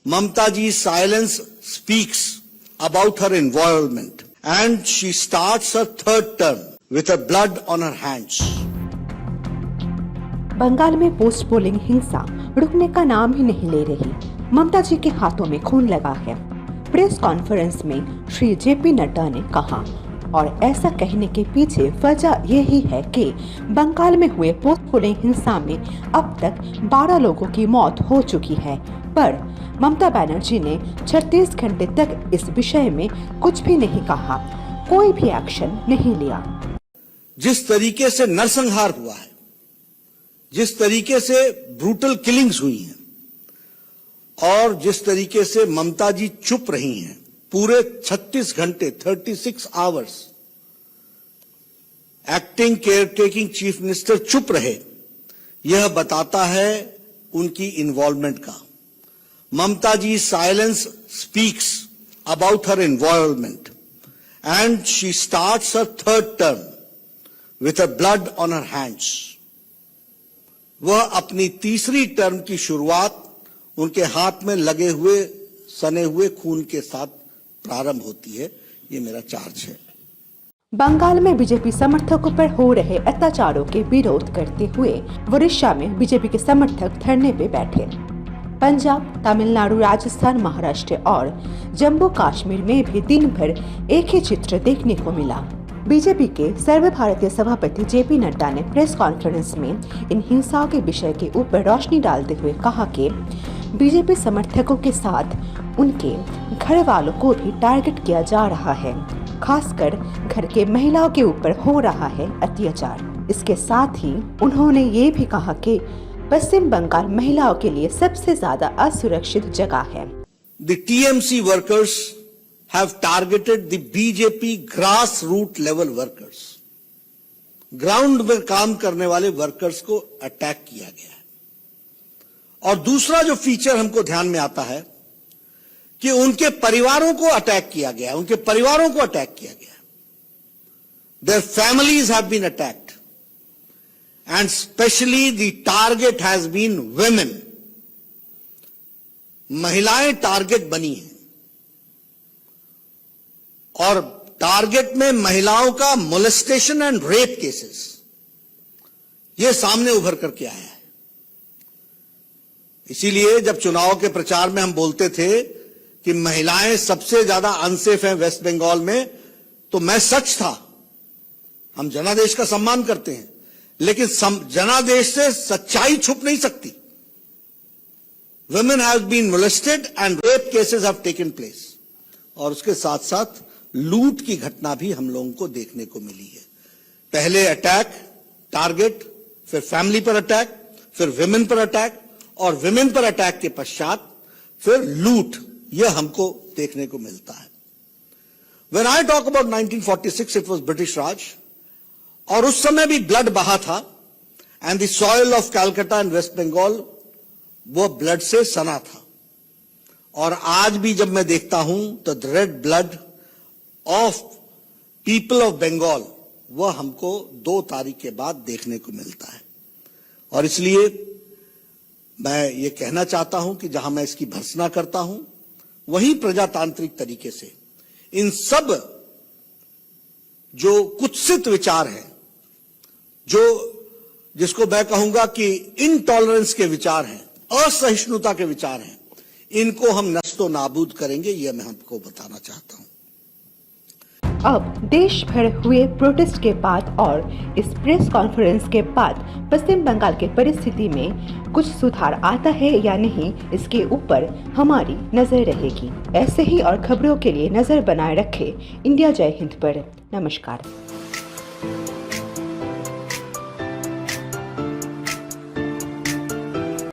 Mamtaji's silence speaks about her involvement, and she starts her third term with her blood on her hands. Bengal में post polling हिंसा रुकने का नाम ही नहीं ले रही। ममता जी के हाथों में खून लगा है। प्रेस कॉन्फ्रेंस में श्री जेपी नड्डा ने कहा, और ऐसा कहने के पीछे वजह यही है कि बंगाल में हुए पोस्ट पोलिंग हिंसा में अब तक 12 लोगों की मौत हो चुकी है, पर ममता बनर्जी ने 36 घंटे तक इस विषय में कुछ भी नहीं कहा, कोई भी एक्शन नहीं लिया। जिस तरीके से नरसंहार हुआ है, जिस तरीके से ब्रूटल किलिंग्स हुई हैं, और जिस तरीके से ममता जी चुप रही हैं, पूरे 36 घंटे 36 hours acting care taking chief minister चुप रहे, यह बताता है उनकी इन्वॉल्वमेंट का। Mamata ji silence speaks about her involvement, and she starts her third term with her blood on her hands. वह अपनी तीसरी टर्म की शुरुआत उनके हाथ में लगे हुए सने हुए खून के साथ प्रारंभ होती है। ये मेरा चार्ज है। बंगाल में बीजेपी समर्थकों पर हो रहे अत्याचारों के विरोध करते हुए ओडिशा में बीजेपी के समर्थक धरने पे बैठे। पंजाब, तमिलनाडु, राजस्थान, महाराष्ट्र और जम्मू कश्मीर में भी दिन भर एक ही चित्र देखने को मिला। बीजेपी के सर्वभारतीय सभापति जेपी नड्डा ने प्रेस कॉन्फ्रेंस में इन हिंसाओं के विषय के ऊपर रोशनी डालते हुए कहा कि बीजेपी समर्थकों के साथ उनके घर वालों को भी टारगेट किया जा रहा है, खासकर घर के महिलाओं के ऊपर हो रहा है अत्याचार। इसके साथ ही उन्होंने ये भी कहा कि पश्चिम बंगाल महिलाओं के लिए सबसे ज्यादा असुरक्षित जगह है। The TMC workers have targeted the BJP grassroots level workers. Ground में काम करने वाले वर्कर्स को अटैक किया गया है। और दूसरा जो फीचर हमको ध्यान में आता है कि उनके परिवारों को अटैक किया गया है, उनके परिवारों को अटैक किया गया है। Their families have been attacked, and especially the target has been women. महिलाएं टारगेट बनी हैं, और टारगेट में महिलाओं का मोलेस्टेशन एंड रेप केसेस ये सामने उभर करके आया है। इसीलिए जब चुनाव के प्रचार में हम बोलते थे कि महिलाएं सबसे ज्यादा अनसेफ हैं वेस्ट बंगाल में, तो मैं सच था। हम जनादेश का सम्मान करते हैं, लेकिन जनादेश से सच्चाई छुप नहीं सकती। women have been molested and rape cases have taken place, और उसके साथ साथ लूट की घटना भी हम लोगों को देखने को मिली है। पहले अटैक, टारगेट, फिर फैमिली पर अटैक, फिर विमेन पर अटैक, और विमेन पर अटैक के पश्चात फिर लूट, यह हमको देखने को मिलता है। When I talk about 1946, it was British Raj, और उस समय भी ब्लड बहा था, and the soil of Calcutta and West Bengal वो ब्लड से सना था। और आज भी जब मैं देखता हूं तो the red blood of people of Bengal वह हमको 2 तारीख के बाद देखने को मिलता है। और इसलिए मैं ये कहना चाहता हूं कि जहां मैं इसकी भर्त्सना करता हूं, वहीं प्रजातांत्रिक तरीके से इन सब जो कुत्सित विचार हैं, जिसको मैं कहूंगा कि इनटॉलरेंस के विचार हैं, असहिष्णुता के विचार हैं, इनको हम नस्तो नाबूद करेंगे, यह मैं आपको बताना चाहता हूं। अब देश भर हुए प्रोटेस्ट के बाद और इस प्रेस कॉन्फ्रेंस के बाद पश्चिम बंगाल के परिस्थिति में कुछ सुधार आता है या नहीं, इसके ऊपर हमारी नजर रहेगी। ऐसे ही और खबरों के लिए नजर बनाए रखें इंडिया जय हिंद पर। नमस्कार।